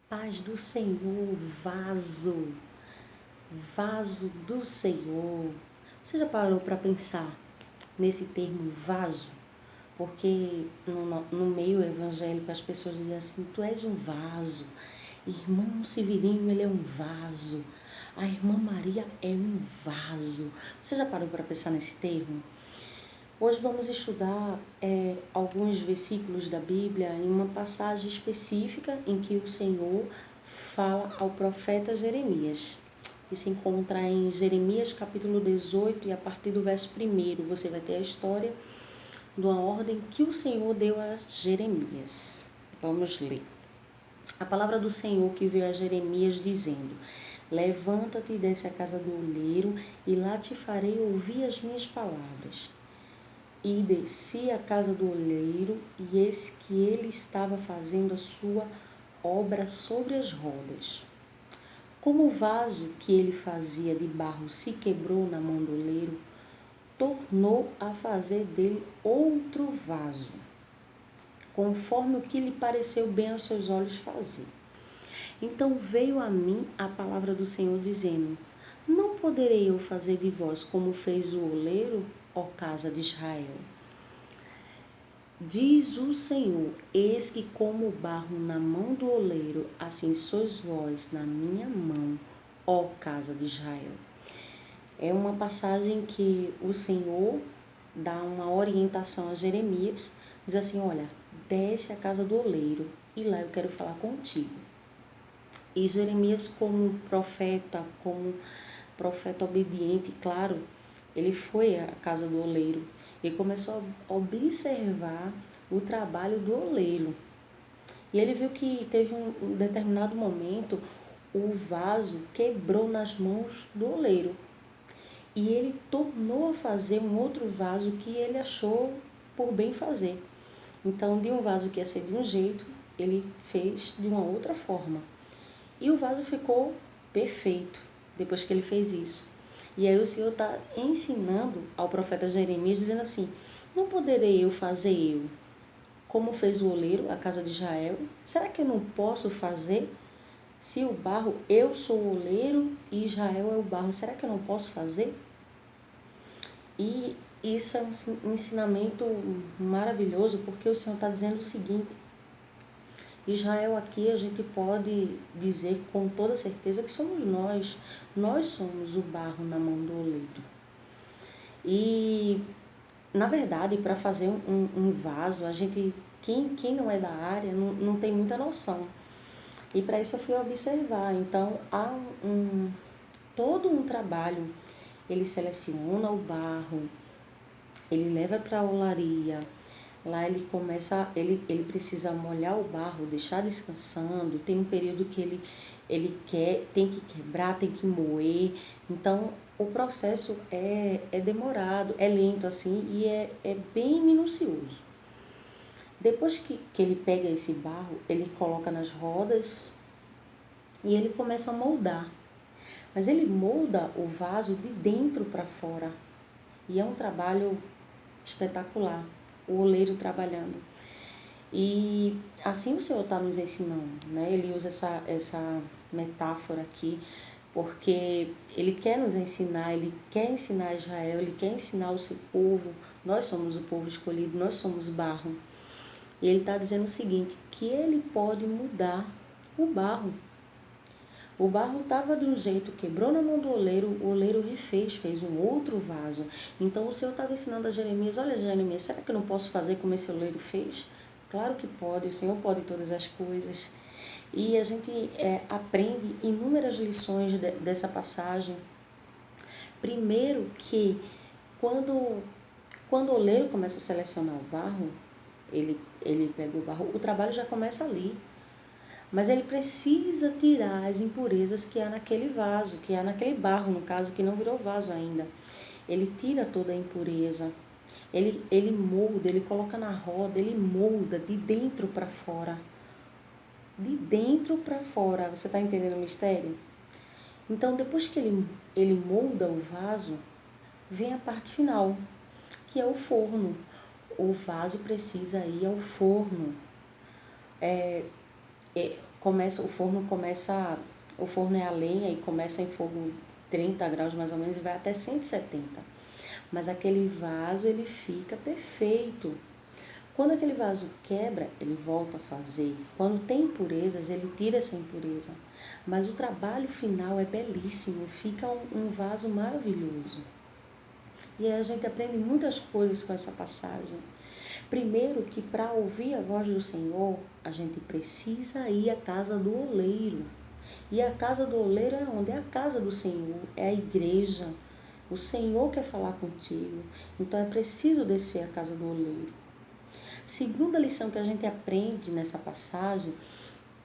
Paz do Senhor, vaso do Senhor. Você já parou para pensar nesse termo vaso? Porque no meio evangélico as pessoas dizem assim, tu és um vaso. Irmão Severino, ele é um vaso. A irmã Maria é um vaso. Você já parou para pensar nesse termo? Hoje vamos estudar alguns versículos da Bíblia em uma passagem específica em que o Senhor fala ao profeta Jeremias. E se encontra em Jeremias capítulo 18 e a partir do verso 1 você vai ter a história de uma ordem que o Senhor deu a Jeremias. Vamos ler. A palavra do Senhor que veio a Jeremias dizendo: levanta-te e desce à casa do oleiro e lá te farei ouvir as minhas palavras. E desci à casa do oleiro, e eis que ele estava fazendo a sua obra sobre as rodas. Como o vaso que ele fazia de barro se quebrou na mão do oleiro, tornou a fazer dele outro vaso, conforme o que lhe pareceu bem aos seus olhos fazer. Então veio a mim a palavra do Senhor, dizendo: não poderei eu fazer de vós como fez o oleiro, ó casa de Israel? Diz o Senhor: eis que como o barro na mão do oleiro, assim sois vós na minha mão, ó casa de Israel. É uma passagem que o Senhor dá uma orientação a Jeremias, diz assim: olha, desce à casa do oleiro e lá eu quero falar contigo. E Jeremias, como profeta obediente, claro, ele foi à casa do oleiro e começou a observar o trabalho do oleiro. E ele viu que teve um determinado momento, o vaso quebrou nas mãos do oleiro. E ele tornou a fazer um outro vaso que ele achou por bem fazer. Então, de um vaso que ia ser de um jeito, ele fez de uma outra forma. E o vaso ficou perfeito depois que ele fez isso. E aí o Senhor está ensinando ao profeta Jeremias, dizendo assim: não poderei eu fazer eu, como fez o oleiro, a casa de Israel? Será que eu não posso fazer? Se o barro, eu sou o oleiro e Israel é o barro, será que eu não posso fazer? E isso é um ensinamento maravilhoso, porque o Senhor está dizendo o seguinte: Israel aqui a gente pode dizer com toda certeza que somos nós somos o barro na mão do oleiro. E, na verdade, para fazer um vaso, a gente, quem não é da área não tem muita noção. E para isso eu fui observar. Então, há todo um trabalho. Ele seleciona o barro, ele leva para a olaria. Lá ele começa, ele precisa molhar o barro, deixar descansando. Tem um período que tem que quebrar, tem que moer. Então o processo é demorado, é lento assim e é bem minucioso. Depois que ele pega esse barro, ele coloca nas rodas e ele começa a moldar. Mas ele molda o vaso de dentro para fora. E é um trabalho espetacular, o oleiro trabalhando. E assim o Senhor está nos ensinando, né? Ele usa essa metáfora aqui, porque Ele quer nos ensinar, Ele quer ensinar Israel, Ele quer ensinar o seu povo. Nós somos o povo escolhido, nós somos barro. E Ele está dizendo o seguinte, que Ele pode mudar o barro. O barro estava de um jeito, quebrou na mão do oleiro, o oleiro refez, fez um outro vaso. Então o Senhor estava ensinando a Jeremias: olha, Jeremias, será que eu não posso fazer como esse oleiro fez? Claro que pode, o Senhor pode todas as coisas. E a gente aprende inúmeras lições dessa passagem. Primeiro que quando o oleiro começa a selecionar o barro, ele pega o barro, o trabalho já começa ali. Mas ele precisa tirar as impurezas que há naquele vaso, que há naquele barro, no caso, que não virou vaso ainda. Ele tira toda a impureza, ele molda, ele coloca na roda, ele molda de dentro para fora. De dentro para fora, você está entendendo o mistério? Então, depois que ele molda o vaso, vem a parte final, que é o forno. O vaso precisa ir ao forno. o forno é a lenha e começa em fogo 30 graus mais ou menos e vai até 170. Mas aquele vaso, ele fica perfeito. Quando aquele vaso quebra, ele volta a fazer. Quando tem impurezas, ele tira essa impureza. Mas o trabalho final é belíssimo, fica um vaso maravilhoso. E a gente aprende muitas coisas com essa passagem. Primeiro que para ouvir a voz do Senhor, a gente precisa ir à casa do oleiro. E a casa do oleiro é onde? É a casa do Senhor, é a igreja. O Senhor quer falar contigo, então é preciso descer à casa do oleiro. Segunda lição que a gente aprende nessa passagem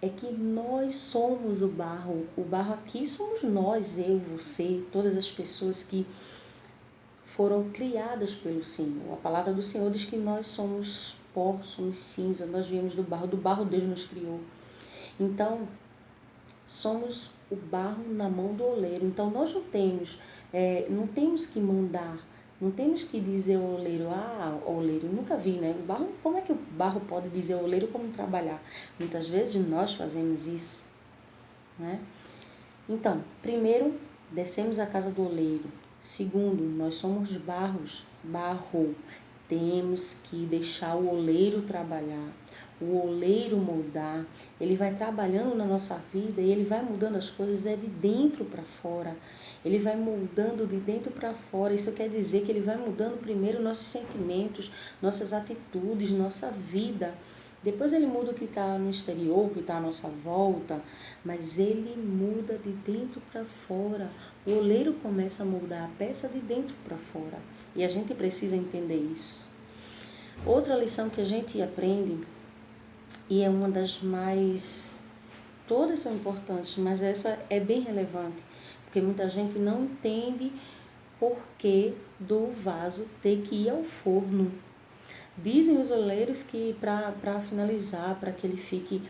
é que nós somos o barro. O barro aqui somos nós, eu, você, todas as pessoas que foram criadas pelo Senhor. A palavra do Senhor diz que nós somos pó, somos cinza, nós viemos do barro Deus nos criou. Então, somos o barro na mão do oleiro. Então, nós não temos que mandar, não temos que dizer ao oleiro, oleiro, nunca vi, né? O barro, como é que o barro pode dizer ao oleiro como trabalhar? Muitas vezes nós fazemos isso, né? Então, primeiro, descemos à casa do oleiro. Segundo, nós somos barro. Temos que deixar o oleiro trabalhar, o oleiro moldar. Ele vai trabalhando na nossa vida e ele vai mudando as coisas de dentro para fora. Ele vai mudando de dentro para fora. Isso quer dizer que ele vai mudando primeiro nossos sentimentos, nossas atitudes, nossa vida. Depois ele muda o que está no exterior, o que está à nossa volta, mas ele muda de dentro para fora. O oleiro começa a mudar a peça de dentro para fora. E a gente precisa entender isso. Outra lição que a gente aprende, e é uma das mais... Todas são importantes, mas essa é bem relevante, porque muita gente não entende por que do vaso ter que ir ao forno. Dizem os oleiros que para finalizar, para que ele fique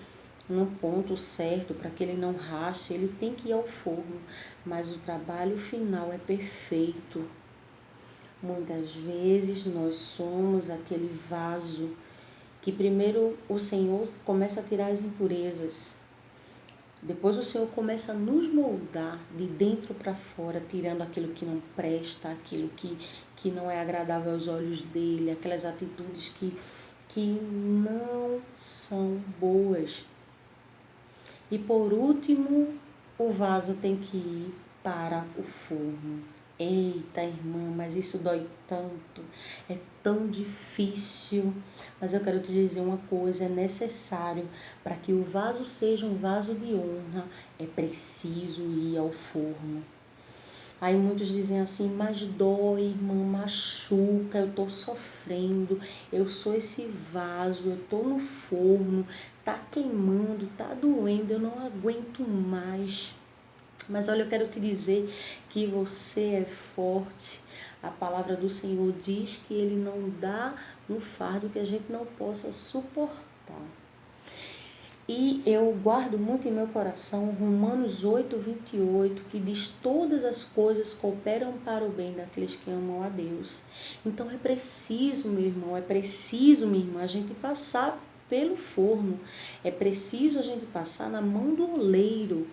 no ponto certo, para que ele não rache, ele tem que ir ao forno, mas o trabalho final é perfeito. Muitas vezes nós somos aquele vaso que primeiro o Senhor começa a tirar as impurezas. Depois o Senhor começa a nos moldar de dentro para fora, tirando aquilo que não presta, aquilo que não é agradável aos olhos dele, aquelas atitudes que não são boas. E por último, o vaso tem que ir para o forno. Eita, irmã, mas isso dói tanto, é tão difícil. Mas eu quero te dizer uma coisa, é necessário para que o vaso seja um vaso de honra, é preciso ir ao forno. Aí muitos dizem assim, mas dói, irmã, machuca, eu estou sofrendo, eu sou esse vaso, eu estou no forno, tá queimando, tá doendo, eu não aguento mais. Mas olha, eu quero te dizer que você é forte. A palavra do Senhor diz que Ele não dá um fardo que a gente não possa suportar. E eu guardo muito em meu coração Romanos 8:28, que diz: todas as coisas cooperam para o bem daqueles que amam a Deus. Então é preciso, meu irmão, é preciso, minha irmã, a gente passar pelo forno. É preciso a gente passar na mão do oleiro.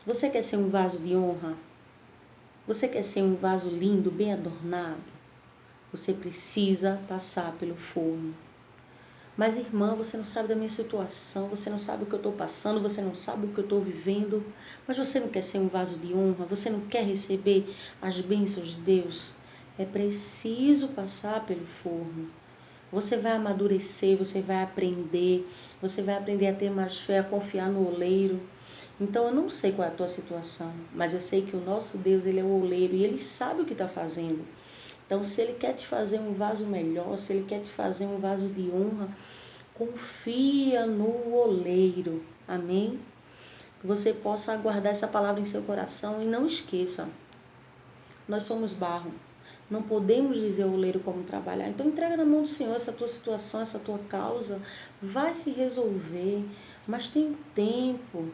Você quer ser um vaso de honra? Você quer ser um vaso lindo, bem adornado? Você precisa passar pelo forno. Mas, irmã, você não sabe da minha situação, você não sabe o que eu estou passando, você não sabe o que eu estou vivendo, mas você não quer ser um vaso de honra, você não quer receber as bênçãos de Deus? É preciso passar pelo forno. Você vai amadurecer, você vai aprender a ter mais fé, a confiar no oleiro. Então, eu não sei qual é a tua situação, mas eu sei que o nosso Deus, Ele é o oleiro e Ele sabe o que está fazendo. Então, se Ele quer te fazer um vaso melhor, se Ele quer te fazer um vaso de honra, confia no oleiro. Amém? Que você possa guardar essa palavra em seu coração e não esqueça, nós somos barro. Não podemos dizer ao oleiro como trabalhar. Então, entrega na mão do Senhor essa tua situação, essa tua causa. Vai se resolver, mas tem um tempo.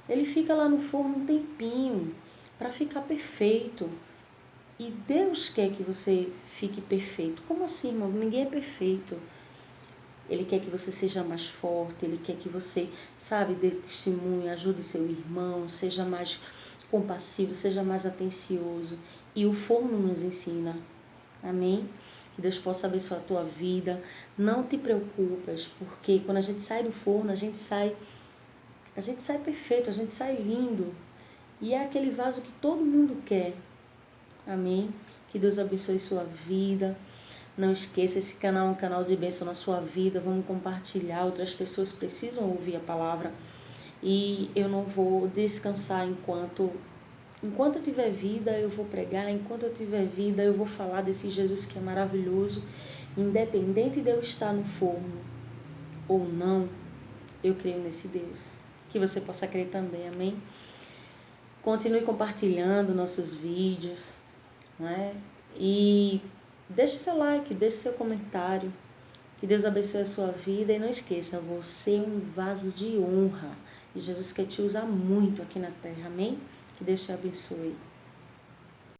Ele fica lá no forno um tempinho para ficar perfeito. E Deus quer que você fique perfeito. Como assim, irmão? Ninguém é perfeito. Ele quer que você seja mais forte, Ele quer que você, sabe, dê testemunho, ajude seu irmão, seja mais compassivo, seja mais atencioso. E o forno nos ensina. Amém? Que Deus possa abençoar a tua vida. Não te preocupes, porque quando a gente sai do forno, a gente sai perfeito, a gente sai lindo. E é aquele vaso que todo mundo quer. Amém? Que Deus abençoe sua vida. Não esqueça, esse canal é um canal de bênção na sua vida. Vamos compartilhar, outras pessoas precisam ouvir a palavra. E eu não vou descansar enquanto eu tiver vida, eu vou pregar. Enquanto eu tiver vida, eu vou falar desse Jesus que é maravilhoso. Independente de eu estar no forno ou não, eu creio nesse Deus. Que você possa crer também, amém? Continue compartilhando nossos vídeos, né? E deixe seu like, deixe seu comentário. Que Deus abençoe a sua vida. E não esqueça, você é um vaso de honra. E Jesus quer te usar muito aqui na terra, amém? Que Deus te abençoe.